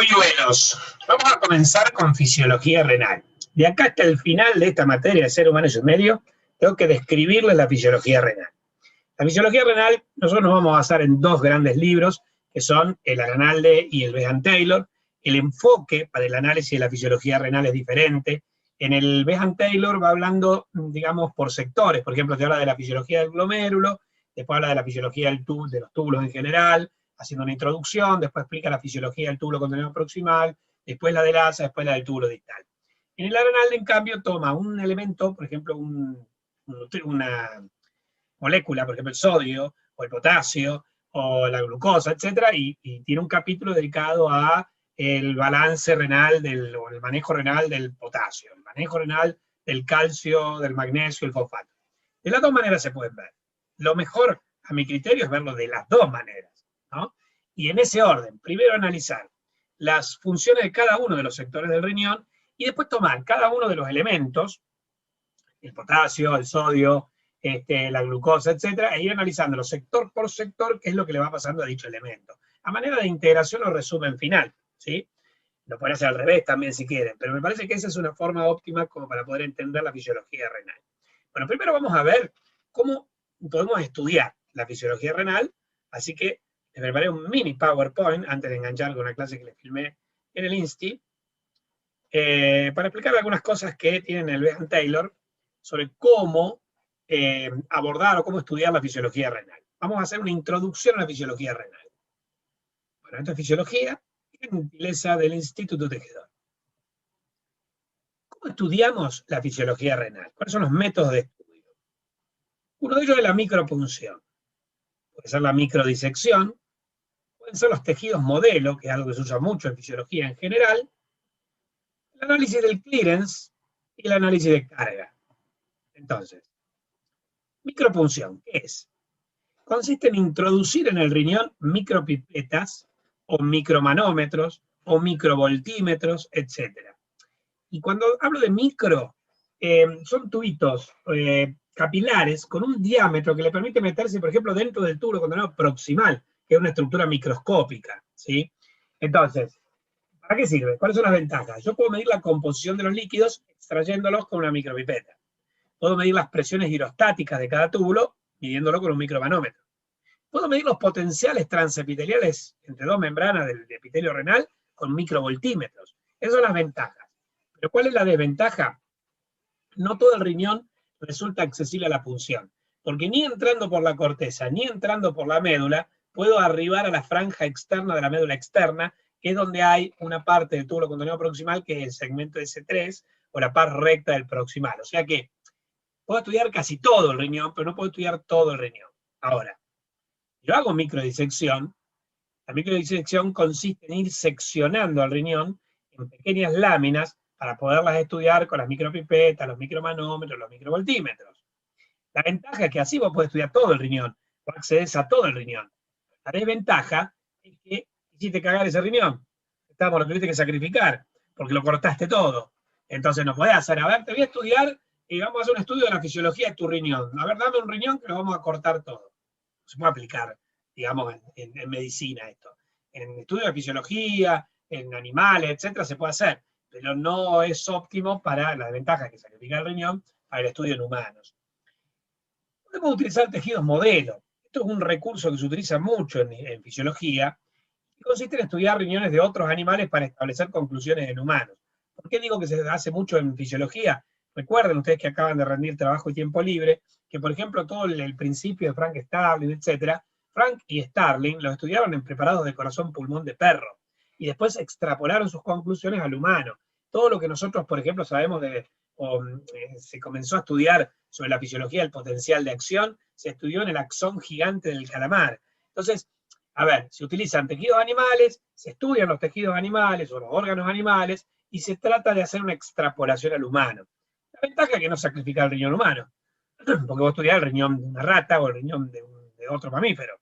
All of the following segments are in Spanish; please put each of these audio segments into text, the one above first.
pilluelos. Vamos a comenzar con fisiología renal. De acá hasta el final de esta materia de ser humano y su medio, tengo que describirles la fisiología renal. La fisiología renal, nosotros nos vamos a basar en dos grandes libros, que son el Aranalde y el Behan-Taylor. El enfoque para el análisis de la fisiología renal es diferente. En el Behan-Taylor va hablando, digamos, por sectores. Por ejemplo, te habla de la fisiología del glomérulo, después habla de la fisiología de los túbulos en general, haciendo una introducción, después explica la fisiología del túbulo contenedor proximal, después la del asa, después la del túbulo distal. En el Aranalde, en cambio, toma un elemento, por ejemplo, una molécula, por ejemplo, el sodio, o el potasio, o la glucosa, etcétera, y tiene un capítulo dedicado a el balance renal o el manejo renal del potasio, el manejo renal del calcio, del magnesio, el fosfato. De las dos maneras se pueden ver. Lo mejor, a mi criterio, es verlo de las dos maneras, ¿no? Y en ese orden, primero analizar las funciones de cada uno de los sectores del riñón y después tomar cada uno de los elementos, el potasio, el sodio, la glucosa, etcétera, e ir analizándolo sector por sector qué es lo que le va pasando a dicho elemento. A manera de integración o resumen final, ¿sí? Lo pueden hacer al revés también si quieren, pero me parece que esa es una forma óptima como para poder entender la fisiología renal. Bueno, primero vamos a ver cómo podemos estudiar la fisiología renal, así que les preparé un mini PowerPoint antes de enganchar con una clase que les filmé en el Insti, para explicar algunas cosas que tienen el Behan-Taylor sobre cómo abordar o cómo estudiar la fisiología renal. Vamos a hacer una introducción a la fisiología renal. Bueno, esta es fisiología, gentileza del Instituto Tejedor. ¿Cómo estudiamos la fisiología renal? ¿Cuáles son los métodos de estudio? Uno de ellos es la micropunción. Puede ser la microdisección, pueden ser los tejidos modelo, que es algo que se usa mucho en fisiología en general, el análisis del clearance y el análisis de carga. Entonces, micropunción, ¿qué es? Consiste en introducir en el riñón micropipetas o micromanómetros o microvoltímetros, etc. Y cuando hablo de micro, son tubitos capilares con un diámetro que le permite meterse, por ejemplo, dentro del túbulo contenedor proximal, que es una estructura microscópica, ¿sí? Entonces, ¿para qué sirve? ¿Cuáles son las ventajas? Yo puedo medir la composición de los líquidos extrayéndolos con una micropipeta. Puedo medir las presiones hidrostáticas de cada túbulo midiéndolo con un micromanómetro. Puedo medir los potenciales transepiteliales entre dos membranas del epitelio renal con microvoltímetros. Esas son las ventajas. Pero ¿cuál es la desventaja? No todo el riñón resulta accesible a la punción, porque ni entrando por la corteza, ni entrando por la médula, puedo arribar a la franja externa de la médula externa, que es donde hay una parte del túbulo contenedor proximal, que es el segmento S3, o la parte recta del proximal. O sea que puedo estudiar casi todo el riñón, pero no puedo estudiar todo el riñón. Ahora, yo hago microdisección. La microdisección consiste en ir seccionando al riñón en pequeñas láminas para poderlas estudiar con las micropipetas, los micromanómetros, los microvoltímetros. La ventaja es que así vos podés estudiar todo el riñón, vos accedes a todo el riñón. La desventaja es que hiciste cagar ese riñón. Lo tuviste que sacrificar, porque lo cortaste todo. Entonces no podés hacer, a ver, te voy a estudiar y vamos a hacer un estudio de la fisiología de tu riñón. A ver, dame un riñón que lo vamos a cortar todo. Se puede aplicar, digamos, en medicina esto. En estudios de fisiología, en animales, etcétera, se puede hacer, pero no es óptimo para las ventajas que sacrifica el riñón para el estudio en humanos. Podemos utilizar tejidos modelo. Esto es un recurso que se utiliza mucho en fisiología y consiste en estudiar riñones de otros animales para establecer conclusiones en humanos. ¿Por qué digo que se hace mucho en fisiología? Recuerden ustedes que acaban de rendir trabajo y tiempo libre, que por ejemplo todo el principio de Frank Starling, etc. Frank y Starling lo estudiaron en preparados de corazón pulmón de perro, y después extrapolaron sus conclusiones al humano. Todo lo que nosotros, por ejemplo, sabemos se comenzó a estudiar sobre la fisiología del potencial de acción, se estudió en el axón gigante del calamar. Entonces, a ver, se utilizan tejidos animales, se estudian los tejidos animales o los órganos animales, y se trata de hacer una extrapolación al humano. La ventaja es que no sacrifica el riñón humano, porque vos estudiás el riñón de una rata o el riñón de otro mamífero.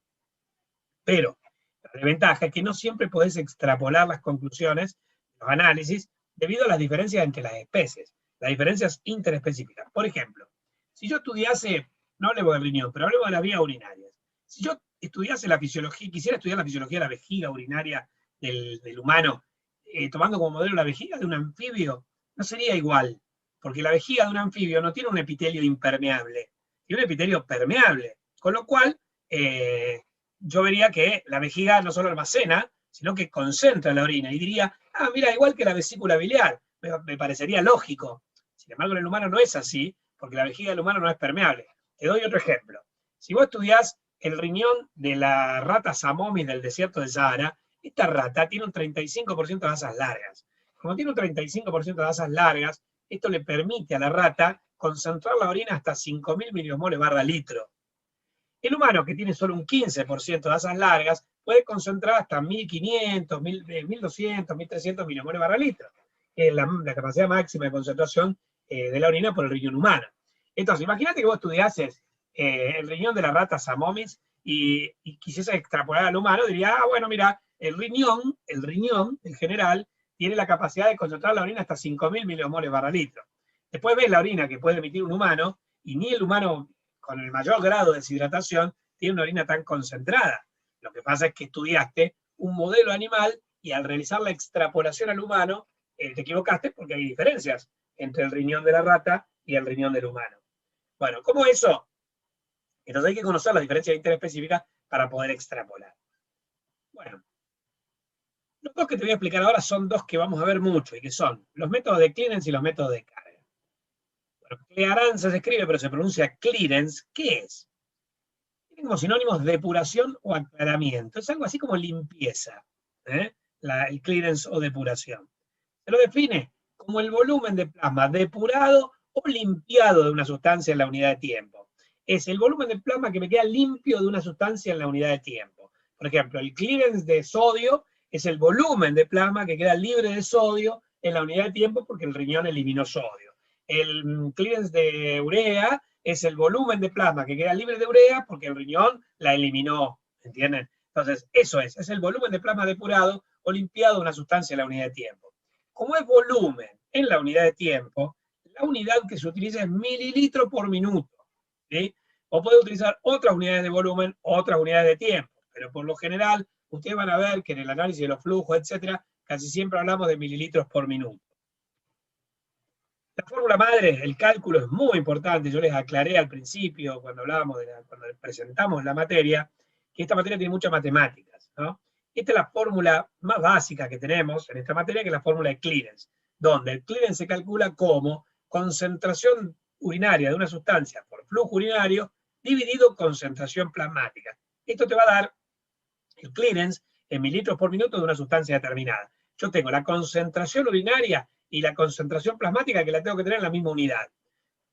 Pero la desventaja es que no siempre podés extrapolar las conclusiones, los análisis, debido a las diferencias entre las especies, las diferencias interespecíficas. Por ejemplo, si yo estudiase, no hablemos del riñón, pero hablemos de las vías urinarias. Si yo estudiase la fisiología, quisiera estudiar la fisiología de la vejiga urinaria del humano, tomando como modelo la vejiga de un anfibio, no sería igual, porque la vejiga de un anfibio no tiene un epitelio impermeable, tiene un epitelio permeable, con lo cual yo vería que la vejiga no solo almacena, sino que concentra la orina, y diría, ah, mira, igual que la vesícula biliar, me parecería lógico. Sin embargo, en el humano no es así, porque la vejiga del humano no es permeable. Te doy otro ejemplo. Si vos estudiás el riñón de la rata Samomis del desierto del Sahara, esta rata tiene un 35% de asas largas. Como tiene un 35% de asas largas, esto le permite a la rata concentrar la orina hasta 5.000 milimoles barra litro. El humano, que tiene solo un 15% de asas largas, puede concentrar hasta 1.500, 1.200, 1.300 milimoles barra litro, que es la capacidad máxima de concentración de la orina por el riñón humano. Entonces, imagínate que vos estudiases el riñón de la rata Samomis y quisieses extrapolar al humano, diría, ah, bueno, mira, el riñón en general tiene la capacidad de concentrar la orina hasta 5.000 milimoles barra litro. Después ves la orina que puede emitir un humano, y ni el humano con el mayor grado de deshidratación tiene una orina tan concentrada. Lo que pasa es que estudiaste un modelo animal y al realizar la extrapolación al humano, te equivocaste porque hay diferencias entre el riñón de la rata y el riñón del humano. Bueno, ¿cómo eso? Entonces hay que conocer las diferencias interespecíficas para poder extrapolar. Bueno, los dos que te voy a explicar ahora son dos que vamos a ver mucho y que son los métodos de clearance y los métodos de carga. Bueno, clearance se escribe, pero se pronuncia clearance. ¿Qué es? Tienen como sinónimos depuración o aclaramiento. Es algo así como limpieza, el clearance o depuración. Se lo define como el volumen de plasma depurado o limpiado de una sustancia en la unidad de tiempo. Es el volumen de plasma que me queda limpio de una sustancia en la unidad de tiempo. Por ejemplo, el clearance de sodio es el volumen de plasma que queda libre de sodio en la unidad de tiempo porque el riñón eliminó sodio. El clearance de urea es el volumen de plasma que queda libre de urea porque el riñón la eliminó, ¿entienden? Entonces, eso es el volumen de plasma depurado o limpiado de una sustancia en la unidad de tiempo. Como es volumen en la unidad de tiempo, la unidad que se utiliza es mililitro por minuto, ¿sí? O puede utilizar otras unidades de volumen, otras unidades de tiempo, pero por lo general, ustedes van a ver que en el análisis de los flujos, etcétera, casi siempre hablamos de mililitros por minuto. La fórmula madre, el cálculo es muy importante. Yo les aclaré al principio, cuando presentamos la materia, que esta materia tiene muchas matemáticas, ¿no? Esta es la fórmula más básica que tenemos en esta materia, que es la fórmula de clearance, donde el clearance se calcula como concentración urinaria de una sustancia por flujo urinario dividido concentración plasmática. Esto te va a dar el clearance en mililitros por minuto de una sustancia determinada. Yo tengo la concentración urinaria y la concentración plasmática que la tengo que tener en la misma unidad.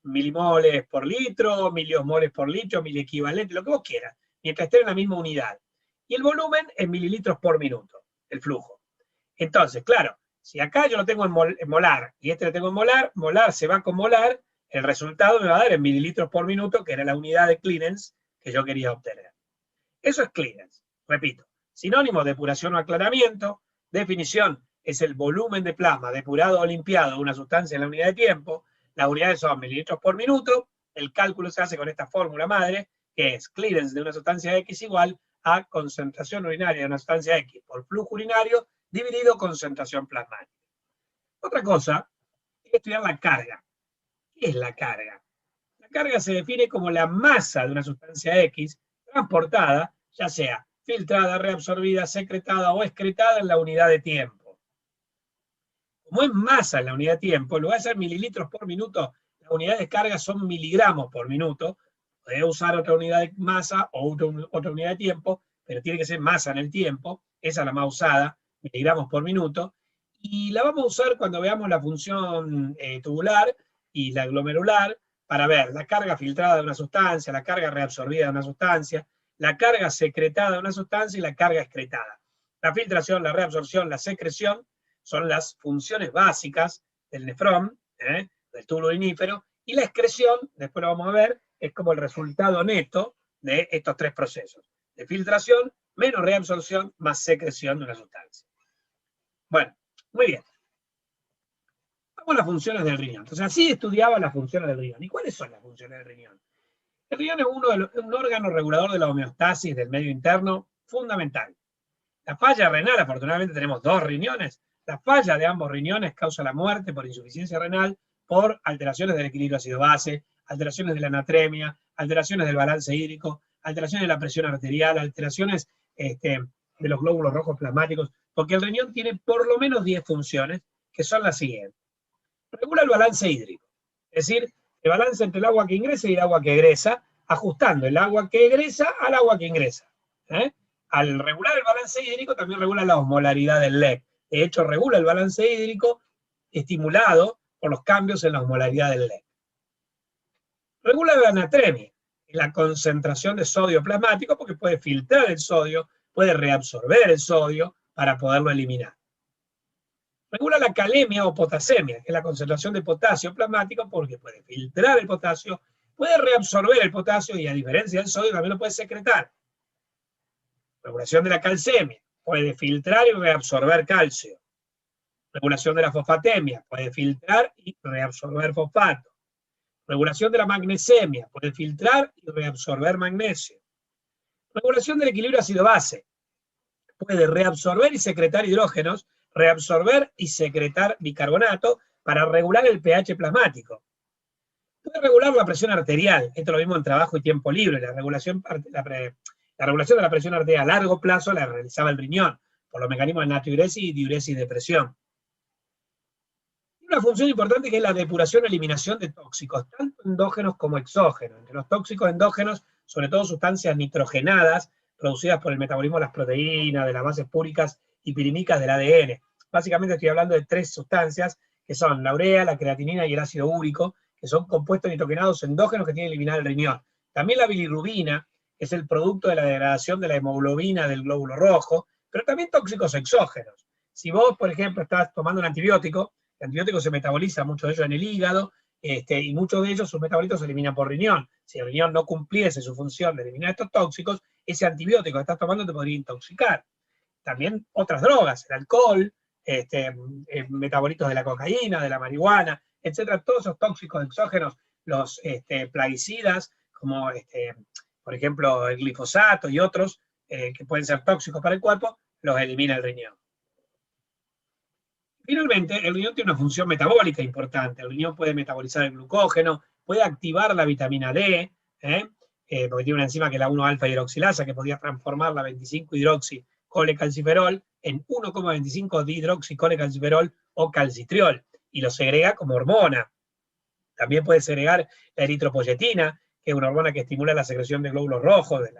Milimoles por litro, miliosmoles por litro, miliequivalente, lo que vos quieras, mientras esté en la misma unidad. Y el volumen en mililitros por minuto, el flujo. Entonces, claro, si acá yo lo tengo en molar y este lo tengo en molar, molar se va con molar, el resultado me va a dar en mililitros por minuto, que era la unidad de clearance que yo quería obtener. Eso es clearance. Repito, sinónimo de depuración o aclaramiento, definición es el volumen de plasma depurado o limpiado de una sustancia en la unidad de tiempo, las unidades son mililitros por minuto, el cálculo se hace con esta fórmula madre, que es clearance de una sustancia X igual a concentración urinaria de una sustancia X por flujo urinario dividido concentración plasmática. Otra cosa es estudiar la carga. ¿Qué es la carga? La carga se define como la masa de una sustancia X transportada, ya sea filtrada, reabsorbida, secretada o excretada en la unidad de tiempo. Como es masa en la unidad de tiempo, en lugar de ser mililitros por minuto, la unidad de carga son miligramos por minuto. Podés usar otra unidad de masa o otra unidad de tiempo, pero tiene que ser masa en el tiempo, esa es la más usada, miligramos por minuto, y la vamos a usar cuando veamos la función tubular y la glomerular, para ver la carga filtrada de una sustancia, la carga reabsorbida de una sustancia, la carga secretada de una sustancia y la carga excretada. La filtración, la reabsorción, la secreción son las funciones básicas del nefrón, del túbulo urinífero, y la excreción, después lo vamos a ver, es como el resultado neto de estos tres procesos, de filtración, menos reabsorción, más secreción de una sustancia. Bueno, muy bien. Vamos a las funciones del riñón. Entonces, así estudiaba las funciones del riñón. ¿Y cuáles son las funciones del riñón? El riñón es un órgano regulador de la homeostasis del medio interno fundamental. La falla renal, afortunadamente tenemos 2 riñones, La falla de ambos riñones causa la muerte por insuficiencia renal, por alteraciones del equilibrio ácido-base, alteraciones de la anatremia, alteraciones del balance hídrico, alteraciones de la presión arterial, alteraciones de los glóbulos rojos plasmáticos, porque el riñón tiene por lo menos 10 funciones, que son las siguientes. Regula el balance hídrico, es decir, el balance entre el agua que ingresa y el agua que egresa, ajustando el agua que egresa al agua que ingresa. Al regular el balance hídrico también regula la osmolaridad del LEC. De hecho, regula el balance hídrico estimulado por los cambios en la osmolaridad del LEC. Regula la anatremia, la concentración de sodio plasmático, porque puede filtrar el sodio, puede reabsorber el sodio para poderlo eliminar. Regula la calemia o potasemia, que es la concentración de potasio plasmático, porque puede filtrar el potasio, puede reabsorber el potasio y, a diferencia del sodio, también lo puede secretar. Regulación de la calcemia, puede filtrar y reabsorber calcio. Regulación de la fosfatemia, puede filtrar y reabsorber fosfato. Regulación de la magnesemia, puede filtrar y reabsorber magnesio. Regulación del equilibrio ácido-base, puede reabsorber y secretar hidrógenos, reabsorber y secretar bicarbonato para regular el pH plasmático. Puede regular la presión arterial, esto lo vimos en trabajo y tiempo libre, la regulación de la presión arterial a largo plazo la realizaba el riñón, por los mecanismos de natriuresis y diuresis de presión. Una función importante que es la depuración o eliminación de tóxicos, tanto endógenos como exógenos. Entre los tóxicos endógenos, sobre todo sustancias nitrogenadas, producidas por el metabolismo de las proteínas, de las bases púricas y pirimicas del ADN. Básicamente estoy hablando de 3 sustancias, que son la urea, la creatinina y el ácido úrico, que son compuestos nitrogenados endógenos que tiene que eliminar el riñón. También la bilirrubina, que es el producto de la degradación de la hemoglobina del glóbulo rojo, pero también tóxicos exógenos. Si vos, por ejemplo, estás tomando un antibiótico, el antibiótico se metaboliza, mucho de ellos en el hígado, y muchos de ellos, sus metabolitos se eliminan por riñón. Si el riñón no cumpliese su función de eliminar estos tóxicos, ese antibiótico que estás tomando te podría intoxicar. También otras drogas, el alcohol, metabolitos de la cocaína, de la marihuana, etcétera, todos esos tóxicos exógenos, los plaguicidas, como por ejemplo el glifosato y otros, que pueden ser tóxicos para el cuerpo, los elimina el riñón. Finalmente, el riñón tiene una función metabólica importante. El riñón puede metabolizar el glucógeno, puede activar la vitamina D, porque tiene una enzima que es la 1-alfa hidroxilasa, que podría transformar la 25-hidroxicolecalciferol en 1,25-dihidroxicolecalciferol o calcitriol, y lo segrega como hormona. También puede segregar la eritropoyetina, que es una hormona que estimula la secreción de glóbulos rojos, de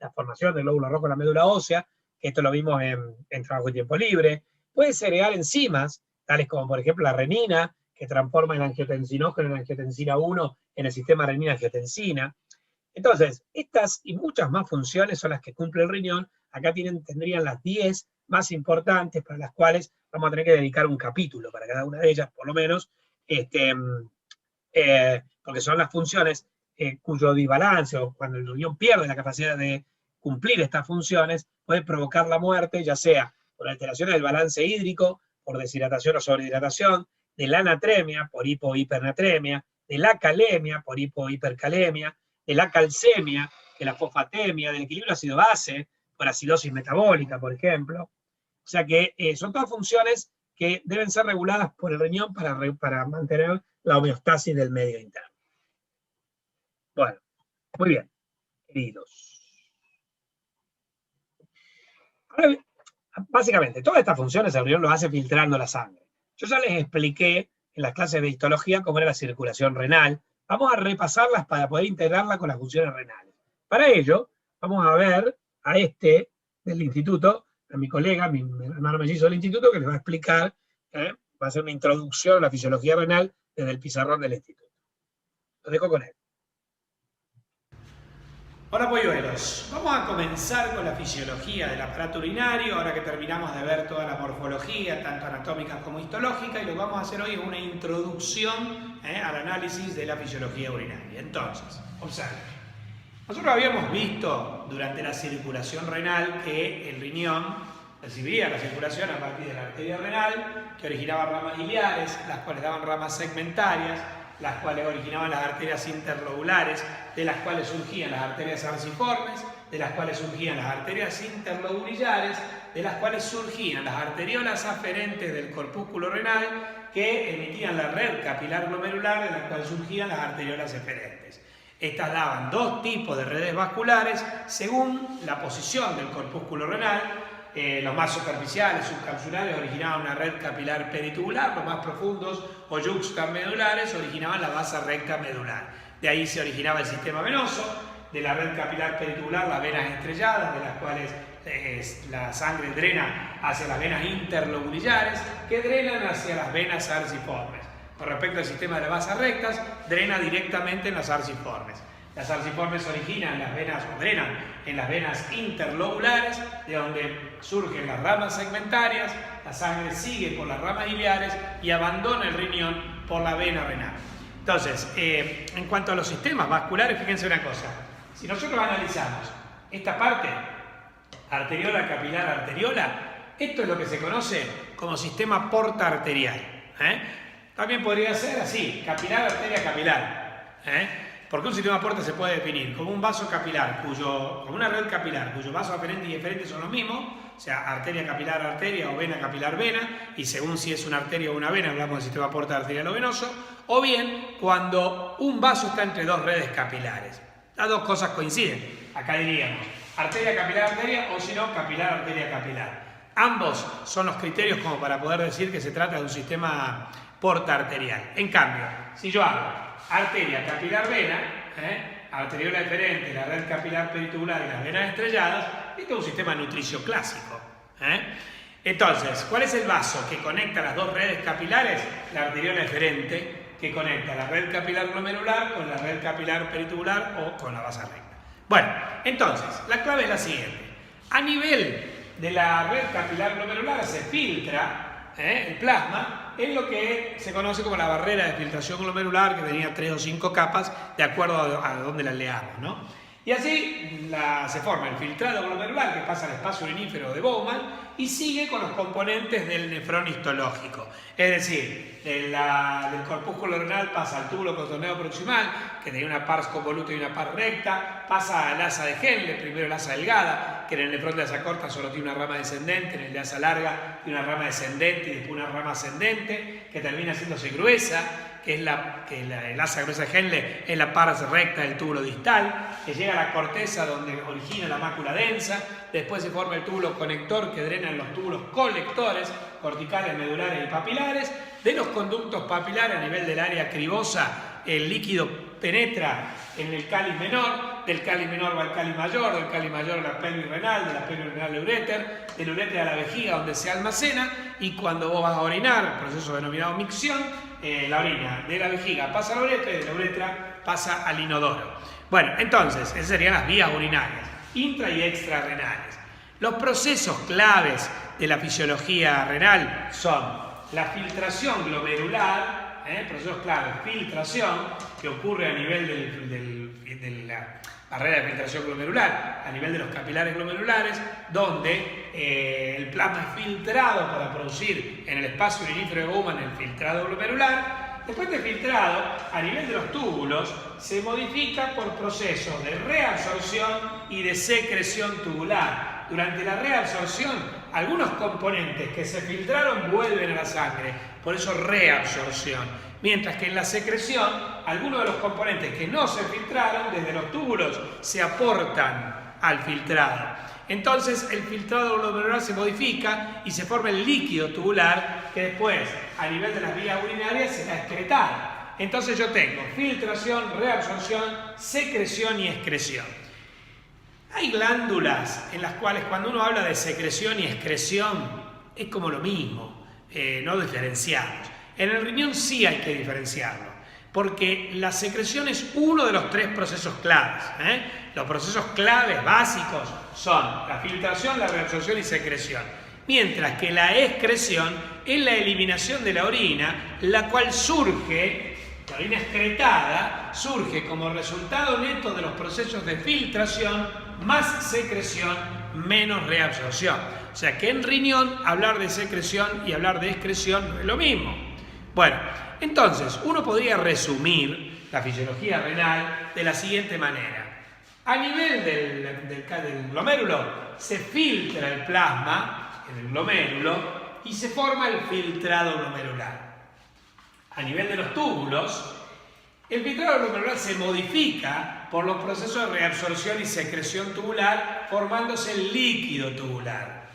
la formación de glóbulos rojos en la médula ósea, que esto lo vimos en trabajo y tiempo libre. Puede segregar enzimas, tales como por ejemplo la renina, que transforma el angiotensinógeno en angiotensina 1 en el sistema renina-angiotensina. Entonces, estas y muchas más funciones son las que cumple el riñón. Acá tendrían las 10 más importantes, para las cuales vamos a tener que dedicar un capítulo para cada una de ellas, por lo menos, porque son las funciones cuyo desbalance, o cuando el riñón pierde la capacidad de cumplir estas funciones, puede provocar la muerte, ya sea por alteraciones del balance hídrico, por deshidratación o sobrehidratación, de la anatremia, por hipo o hipernatremia, de la calemia, por hipo o hipercalemia, de la calcemia, de la fosfatemia, del equilibrio ácido-base, por acidosis metabólica, por ejemplo. O sea que son todas funciones que deben ser reguladas por el riñón para mantener la homeostasis del medio interno. Bueno, muy bien, queridos. Ahora bien, básicamente, todas estas funciones el riñón lo hace filtrando la sangre. Yo ya les expliqué en las clases de histología cómo era la circulación renal. Vamos a repasarlas para poder integrarla con las funciones renales. Para ello, vamos a ver a del instituto, a mi colega, mi hermano mellizo del instituto, que les va a explicar, va a hacer una introducción a la fisiología renal desde el pizarrón del instituto. Los dejo con él. Hola polluelos, vamos a comenzar con la fisiología del aparato urinario, ahora que terminamos de ver toda la morfología, tanto anatómica como histológica, y lo que vamos a hacer hoy es una introducción al análisis de la fisiología urinaria. Entonces, observen, nosotros habíamos visto durante la circulación renal que el riñón recibía la circulación a partir de la arteria renal, que originaba ramas iliares, las cuales daban ramas segmentarias, las cuales originaban las arterias interlobulares, de las cuales surgían las arterias arciformes, de las cuales surgían las arterias interlobulillares, de las cuales surgían las arteriolas aferentes del corpúsculo renal, que emitían la red capilar glomerular, de la cual surgían las arteriolas eferentes. Estas daban dos tipos de redes vasculares según la posición del corpúsculo renal. Los más superficiales, subcapsulares, originaban una red capilar peritubular, los más profundos o yuxtamedulares originaban la vasa recta medular. De ahí se originaba el sistema venoso, de la red capilar peritubular las venas estrelladas, de las cuales la sangre drena hacia las venas interlobulillares, que drenan hacia las venas arciformes. Con respecto al sistema de las vasas rectas, drena directamente en las arciformes. Las arciformes originan las venas, o drenan en las venas interlobulares, de donde surgen las ramas segmentarias, la sangre sigue por las ramas iliares y abandona el riñón por la vena renal. Entonces, en cuanto a los sistemas vasculares, fíjense una cosa. Si nosotros analizamos esta parte, arteriola, capilar, arteriola, esto es lo que se conoce como sistema porta arterial. También podría ser así, capilar, arteria, capilar. Porque un sistema porta se puede definir como un vaso capilar, como una red capilar, cuyo vaso aferente y eferente son los mismos, o sea, arteria capilar arteria o vena capilar vena, y según si es una arteria o una vena, hablamos del sistema porta arterial o venoso, o bien cuando un vaso está entre dos redes capilares. Las dos cosas coinciden. Acá diríamos arteria capilar arteria o si no capilar arteria capilar. Ambos son los criterios como para poder decir que se trata de un sistema porta arterial. En cambio, si yo hago arteria capilar vena, arteriola eferente, la red capilar peritubular y las venas estrelladas, esto es un sistema nutricio clásico. Entonces, ¿cuál es el vaso que conecta las dos redes capilares? La arteriola eferente, que conecta la red capilar glomerular con la red capilar peritubular o con la vasa recta. Bueno, entonces, la clave es la siguiente. A nivel de la red capilar glomerular se filtra el plasma en lo que se conoce como la barrera de filtración glomerular, que tenía 3 o 5 capas, de acuerdo a donde la leamos, ¿no? Y así se forma el filtrado glomerular que pasa al espacio urinífero de Bowman y sigue con los componentes del nefrón histológico. Es decir, del corpúsculo renal pasa al túbulo contorneo proximal, que tenía una pars convoluta y una pars recta, pasa al asa de Henle, primero el asa delgada, que en el nefrón de asa corta solo tiene una rama descendente, en el de asa larga tiene una rama descendente y después una rama ascendente, que termina haciéndose gruesa, que es el asa gruesa de Henle es la pars recta del túbulo distal, que llega a la corteza donde origina la mácula densa, después se forma el túbulo conector que drena en los túbulos colectores, corticales, medulares y papilares. De los conductos papilares a nivel del área cribosa, el líquido penetra en el cáliz menor, del cáliz menor va al cáliz mayor, del cáliz mayor a la pelvis renal, de la pelvis renal al uréter, del uréter a la vejiga donde se almacena, y cuando vos vas a orinar, proceso denominado micción, la orina de la vejiga pasa a la uretra y de la uretra pasa al inodoro. Bueno, entonces, esas serían las vías urinarias, intra y extrarrenales. Los procesos claves de la fisiología renal son la filtración glomerular, procesos claves, filtración, que ocurre a nivel de la barrera de filtración glomerular, a nivel de los capilares glomerulares, donde el plasma es filtrado para producir en el espacio urinífero de Bowman el filtrado glomerular. Después de filtrado, a nivel de los túbulos, se modifica por procesos de reabsorción y de secreción tubular. Durante la reabsorción, algunos componentes que se filtraron vuelven a la sangre, por eso reabsorción. Mientras que en la secreción, algunos de los componentes que no se filtraron desde los túbulos se aportan al filtrado. Entonces el filtrado glomerular se modifica y se forma el líquido tubular que después, a nivel de las vías urinarias, será excretado. Entonces yo tengo filtración, reabsorción, secreción y excreción. Hay glándulas en las cuales cuando uno habla de secreción y excreción es como lo mismo, no diferenciamos. En el riñón sí hay que diferenciarlo, porque la secreción es uno de los 3 procesos claves. Los procesos claves básicos son la filtración, la reabsorción y secreción. Mientras que la excreción es la eliminación de la orina, la cual surge, la orina excretada, surge como resultado neto de los procesos de filtración más secreción menos reabsorción. O sea que en riñón hablar de secreción y hablar de excreción no es lo mismo. Bueno, entonces uno podría resumir la fisiología renal de la siguiente manera. A nivel del glomérulo se filtra el plasma en el glomérulo y se forma el filtrado glomerular. A nivel de los túbulos, el filtrado glomerular se modifica por los procesos de reabsorción y secreción tubular, formándose el líquido tubular.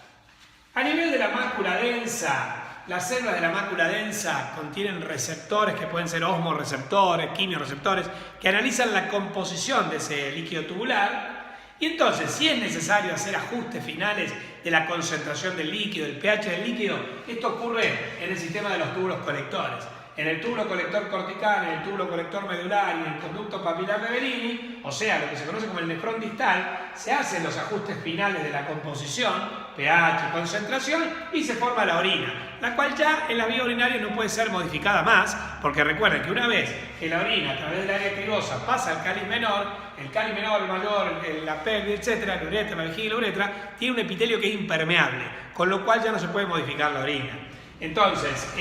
A nivel de la mácula densa, las células de la mácula densa contienen receptores que pueden ser osmoreceptores, quimioreceptores, que analizan la composición de ese líquido tubular. Y entonces, si es necesario hacer ajustes finales de la concentración del líquido, del pH del líquido, esto ocurre en el sistema de los túbulos colectores. En el túbulo colector cortical, en el túbulo colector medular y en el conducto papilar de Bellini, o sea, lo que se conoce como el nefrón distal, se hacen los ajustes finales de la composición, pH, concentración, y se forma la orina, la cual ya en la vía urinaria no puede ser modificada más, porque recuerden que una vez que la orina a través del área cribosa pasa al cáliz menor, el mayor, la pelvis, etcétera, la uretra, la vejiga y la uretra, tiene un epitelio que es impermeable, con lo cual ya no se puede modificar la orina. Entonces,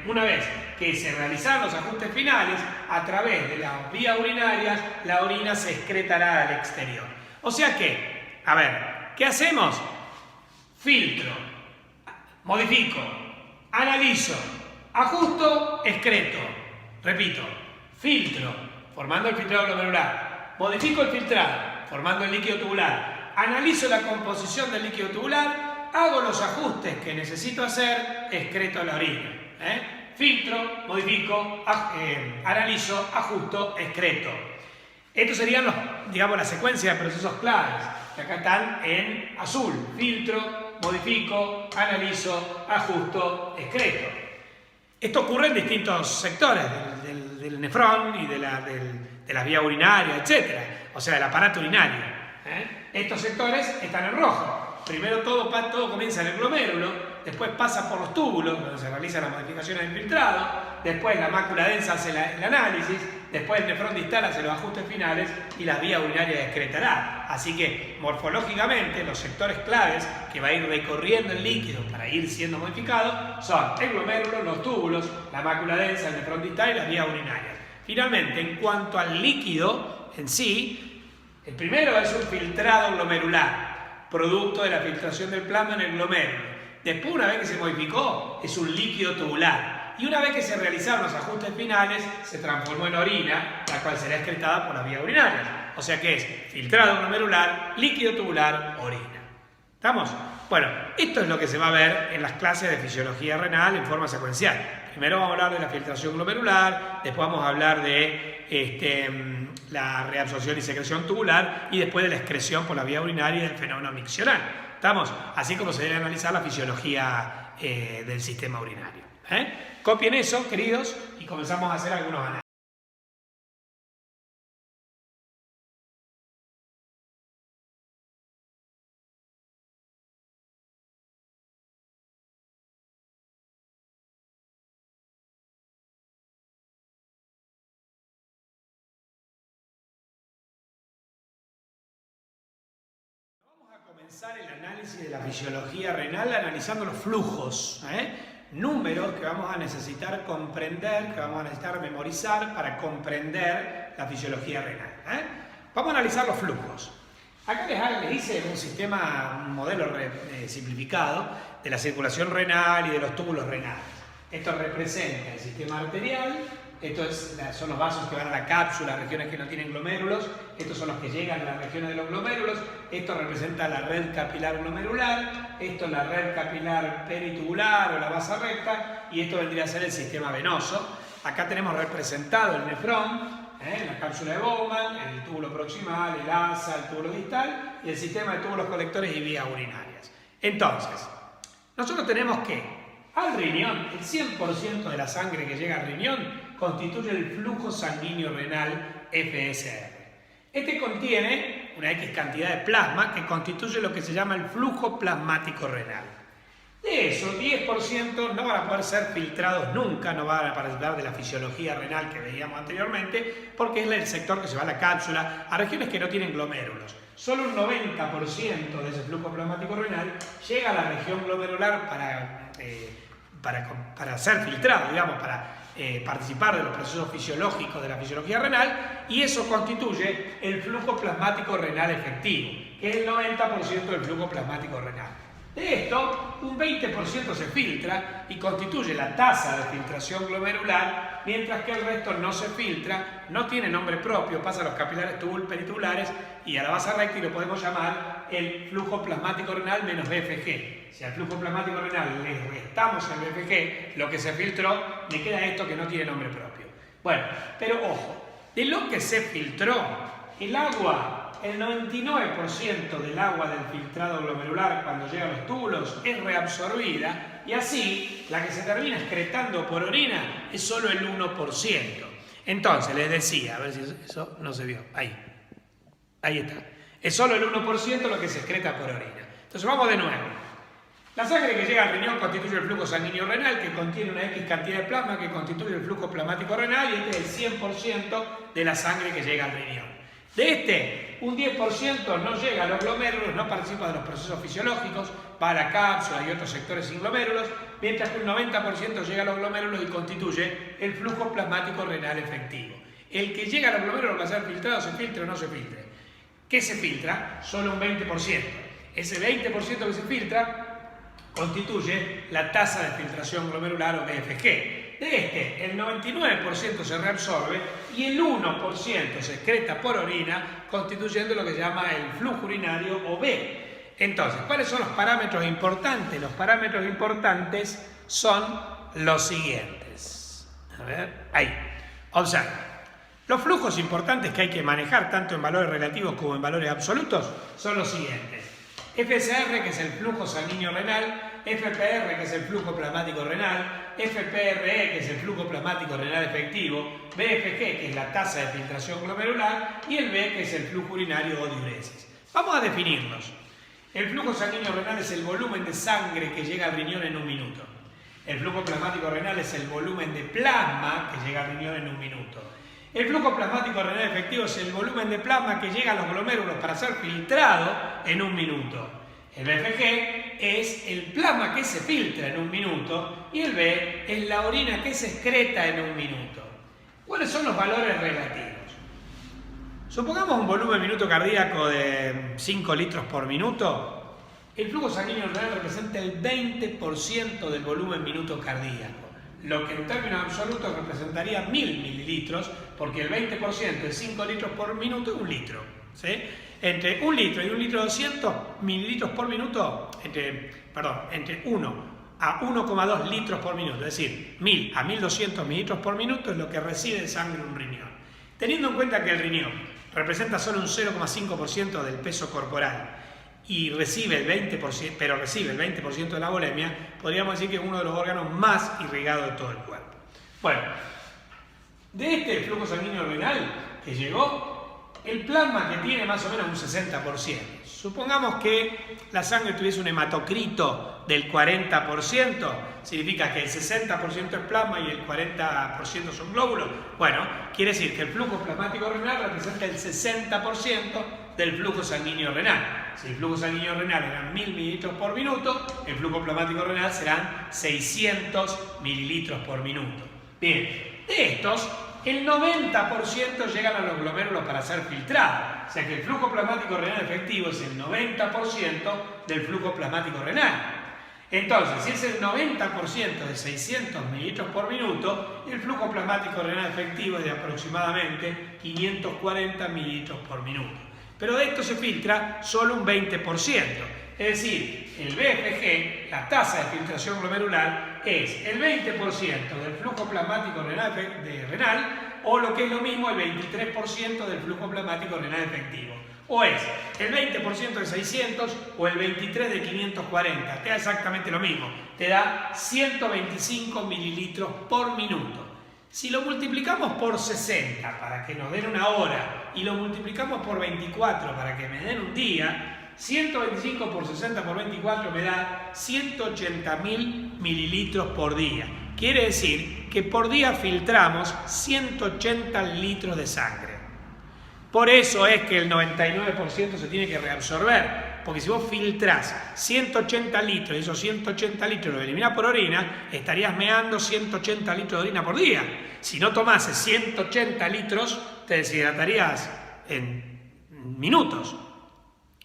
una vez que se realizaron los ajustes finales, a través de las vías urinarias, la orina se excretará al exterior. O sea que, a ver, ¿qué hacemos? Filtro, modifico, analizo, ajusto, excreto. Repito, filtro, formando el filtrado glomerular, modifico el filtrado, formando el líquido tubular, analizo la composición del líquido tubular, hago los ajustes que necesito hacer, excreto la orina. Filtro, modifico, analizo, ajusto, excreto. Estos serían la secuencia de procesos claves, que acá están en azul. Filtro, modifico, analizo, ajusto, excreto. Esto ocurre en distintos sectores del nefrón y de la vía urinaria, etc. O sea, del aparato urinario. Estos sectores están en rojo. Primero todo comienza en el glomérulo, después pasa por los túbulos, donde se realizan las modificaciones del filtrado, después la mácula densa hace el análisis, después el nefrón distal hace los ajustes finales y la vía urinaria excretará. Así que morfológicamente los sectores claves que va a ir recorriendo el líquido para ir siendo modificado son el glomérulo, los túbulos, la mácula densa, el nefrón distal y las vías urinarias. Finalmente, en cuanto al líquido en sí, el primero es un filtrado glomerular, producto de la filtración del plasma en el glomérulo. Después, una vez que se modificó, es un líquido tubular. Y una vez que se realizaron los ajustes finales, se transformó en orina, la cual será excretada por las vías urinarias. O sea que es filtrado glomerular, líquido tubular, orina. ¿Estamos? Bueno, esto es lo que se va a ver en las clases de fisiología renal en forma secuencial. Primero vamos a hablar de la filtración glomerular, después vamos a hablar de la reabsorción y secreción tubular y después de la excreción por la vía urinaria y del fenómeno miccional. ¿Estamos? Así como se debe analizar la fisiología del sistema urinario. Copien eso, queridos, y comenzamos a hacer algunos análisis. Comenzar el análisis de la fisiología renal analizando los flujos, números que vamos a necesitar comprender, que vamos a necesitar memorizar para comprender la fisiología renal. Vamos a analizar los flujos. Acá les hice un modelo simplificado de la circulación renal y de los túbulos renales. Esto representa el sistema arterial. Estos son los vasos que van a la cápsula, regiones que no tienen glomérulos. Estos son los que llegan a las regiones de los glomérulos. Esto representa la red capilar glomerular. Esto es la red capilar peritubular o la vasa recta. Y esto vendría a ser el sistema venoso. Acá tenemos representado el nefrón, la cápsula de Bowman, el túbulo proximal, el asa, el túbulo distal y el sistema de túbulos colectores y vías urinarias. Entonces, nosotros tenemos que al riñón, el 100% de la sangre que llega al riñón constituye el flujo sanguíneo renal FSR. Este contiene una X cantidad de plasma que constituye lo que se llama el flujo plasmático renal. De eso, 10% no van a poder ser filtrados nunca, no van a participar de la fisiología renal que veíamos anteriormente, porque es el sector que se va a la cápsula, a regiones que no tienen glomérulos. Solo un 90% de ese flujo plasmático renal llega a la región glomerular para ser filtrado, digamos, para participar de los procesos fisiológicos de la fisiología renal, y eso constituye el flujo plasmático renal efectivo, que es el 90% del flujo plasmático renal. De esto, un 20% se filtra y constituye la tasa de filtración glomerular, mientras que el resto no se filtra, no tiene nombre propio, pasa a los capilares peritubulares y a la vasa recta, y lo podemos llamar el flujo plasmático renal menos BFG. Si al flujo plasmático renal le restamos el BFG, lo que se filtró, me queda esto que no tiene nombre propio. Bueno, pero ojo, de lo que se filtró, el agua, el 99% del agua del filtrado glomerular cuando llega a los túbulos es reabsorbida, y así la que se termina excretando por orina es solo el 1%. Entonces, les decía, a ver si eso no se vio, ahí está, es solo el 1% lo que se excreta por orina. Entonces vamos de nuevo. La sangre que llega al riñón constituye el flujo sanguíneo renal, que contiene una X cantidad de plasma, que constituye el flujo plasmático renal, y este es el 100% de la sangre que llega al riñón. De este, un 10% no llega a los glomérulos, no participa de los procesos fisiológicos, va a la cápsula y otros sectores sin glomérulos, mientras que un 90% llega a los glomérulos y constituye el flujo plasmático renal efectivo. El que llega a los glomérulos va a ser filtrado, se filtre o no se filtre. ¿Qué se filtra? Solo un 20%. Ese 20% que se filtra constituye la tasa de filtración glomerular o BFG. De este, el 99% se reabsorbe y el 1% se excreta por orina, constituyendo lo que se llama el flujo urinario o B. Entonces, ¿cuáles son los parámetros importantes? Los parámetros importantes son los siguientes. A ver, ahí. Observen. Los flujos importantes que hay que manejar, tanto en valores relativos como en valores absolutos, son los siguientes. FSR, que es el flujo sanguíneo renal, FPR, que es el flujo plasmático renal, FPRE, que es el flujo plasmático renal efectivo, BFG, que es la tasa de filtración glomerular, y el B, que es el flujo urinario o diuresis. Vamos a definirlos. El flujo sanguíneo renal es el volumen de sangre que llega al riñón en un minuto. El flujo plasmático renal es el volumen de plasma que llega al riñón en un minuto. El flujo plasmático renal efectivo es el volumen de plasma que llega a los glomérulos para ser filtrado en un minuto. El BFG es el plasma que se filtra en un minuto y el B es la orina que se excreta en un minuto. ¿Cuáles son los valores relativos? Supongamos un volumen minuto cardíaco de 5 litros por minuto. El flujo sanguíneo renal representa el 20% del volumen minuto cardíaco, lo que en términos absolutos representaría 1000 mililitros, porque el 20% de 5 litros por minuto es un litro. ¿Sí? Entre 1 litro y 1 litro 200 mililitros por minuto, entre 1 a 1,2 litros por minuto, es decir, 1000 a 1200 mililitros por minuto es lo que recibe de sangre un riñón. Teniendo en cuenta que el riñón representa solo un 0,5% del peso corporal y recibe el 20%, pero recibe el 20% de la volemia, podríamos decir que es uno de los órganos más irrigados de todo el cuerpo. Bueno, de este flujo sanguíneo renal que llegó, el plasma que tiene más o menos un 60%. Supongamos que la sangre tuviese un hematocrito del 40%, significa que el 60% es plasma y el 40% son glóbulos. Bueno, quiere decir que el flujo plasmático renal representa el 60% del flujo sanguíneo renal. Si el flujo sanguíneo renal eran 1000 mililitros por minuto, el flujo plasmático renal serán 600 mililitros por minuto. Bien, de estos, el 90% llegan a los glomérulos para ser filtrados. O sea que el flujo plasmático renal efectivo es el 90% del flujo plasmático renal. Entonces, si es el 90% de 600 mililitros por minuto, el flujo plasmático renal efectivo es de aproximadamente 540 mililitros por minuto. Pero de esto se filtra solo un 20%. Es decir, el BFG, la tasa de filtración glomerular, es el 20% del flujo plasmático renal, o lo que es lo mismo, el 23% del flujo plasmático renal efectivo. O es el 20% de 600 o el 23% de 540. Te da exactamente lo mismo. Te da 125 mililitros por minuto. Si lo multiplicamos por 60 para que nos den una hora y lo multiplicamos por 24 para que me den un día, 125 por 60 por 24 me da 180.000 mililitros por día. Quiere decir que por día filtramos 180 litros de sangre. Por eso es que el 99% se tiene que reabsorber, porque si vos filtrás 180 litros y esos 180 litros los eliminás por orina, estarías meando 180 litros de orina por día. Si no tomases 180 litros, te deshidratarías en minutos.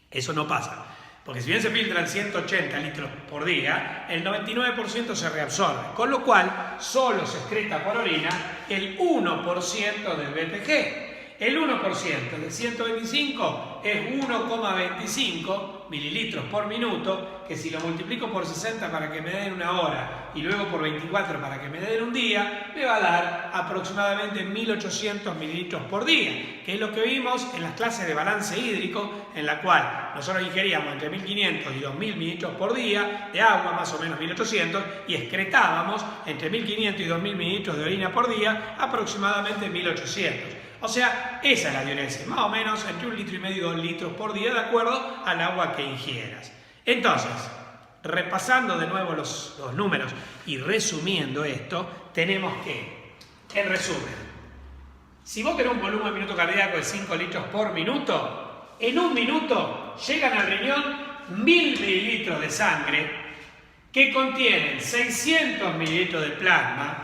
Eso no pasa. Porque si bien se filtran 180 litros por día, el 99% se reabsorbe, con lo cual solo se excreta por orina el 1% del BPG. El 1% de 125 es 1,25 mililitros por minuto, que si lo multiplico por 60 para que me den una hora y luego por 24 para que me den un día, me va a dar aproximadamente 1800 mililitros por día, que es lo que vimos en las clases de balance hídrico, en la cual nosotros ingeríamos entre 1500 y 2000 mililitros por día de agua, más o menos 1800, y excretábamos entre 1500 y 2000 mililitros de orina por día, aproximadamente 1800. O sea, esa es la diuresis, más o menos entre 1,5 litros y 2 litros por día, de acuerdo al agua que ingieras. Entonces, repasando de nuevo los números y resumiendo esto, tenemos que, en resumen, si vos tenés un volumen de minuto cardíaco de 5 litros por minuto, en un minuto llegan al riñón 1000 mililitros de sangre que contienen 600 mililitros de plasma,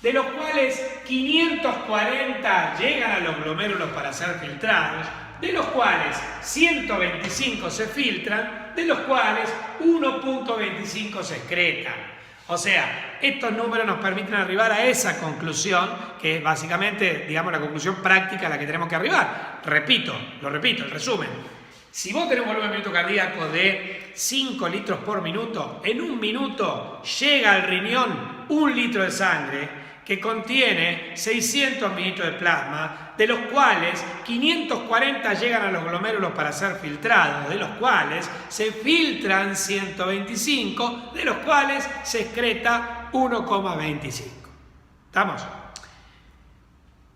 de los cuales 540 llegan a los glomérulos para ser filtrados, de los cuales 125 se filtran, de los cuales 1,25 se excretan. O sea, estos números nos permiten arribar a esa conclusión, que es básicamente, digamos, la conclusión práctica a la que tenemos que arribar. Lo repito, el resumen. Si vos tenés un volumen de minuto cardíaco de 5 litros por minuto, en un minuto llega al riñón 1 litro de sangre, que contiene 600 mililitros de plasma, de los cuales 540 llegan a los glomérulos para ser filtrados, de los cuales se filtran 125, de los cuales se excreta 1,25. ¿Estamos?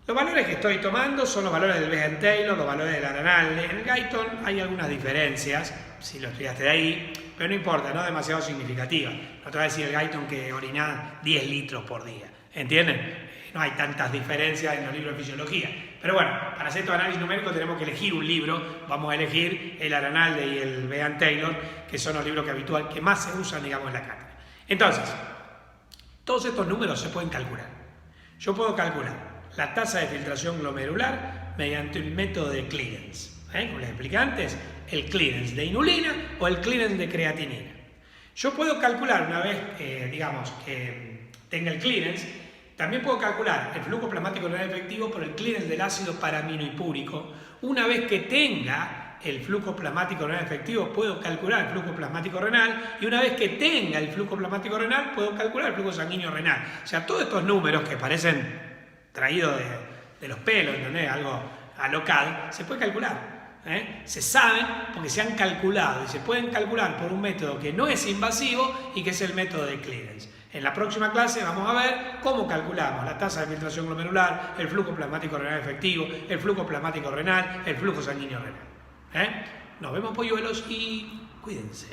Los valores que estoy tomando son los valores del Behan-Taylor, los valores del Aranalde. En el Guyton hay algunas diferencias, si lo estudiaste de ahí, pero no importa, no demasiado significativa. No te va a decir el Guyton que orina 10 litros por día. ¿Entienden? No hay tantas diferencias en los libros de fisiología. Pero bueno, para hacer todo análisis numérico tenemos que elegir un libro. Vamos a elegir el Aranalde y el Behan-Taylor, que son los libros que más se usan, digamos, en la cátedra. Entonces, todos estos números se pueden calcular. Yo puedo calcular la tasa de filtración glomerular mediante un método de clearance. Como les expliqué antes, el clearance de inulina o el clearance de creatinina. Yo puedo calcular, una vez, digamos, que tenga el clearance, también puedo calcular el flujo plasmático renal efectivo por el clearance del ácido paraaminohipúrico. Una vez que tenga el flujo plasmático renal efectivo, puedo calcular el flujo plasmático renal, y una vez que tenga el flujo plasmático renal, puedo calcular el flujo sanguíneo renal. O sea, todos estos números que parecen traídos de los pelos, ¿entendés? Algo alocado, se puede calcular. Se saben porque se han calculado y se pueden calcular por un método que no es invasivo y que es el método de clearance. En la próxima clase vamos a ver cómo calculamos la tasa de filtración glomerular, el flujo plasmático renal efectivo, el flujo plasmático renal, el flujo sanguíneo renal. Nos vemos, polluelos, y cuídense.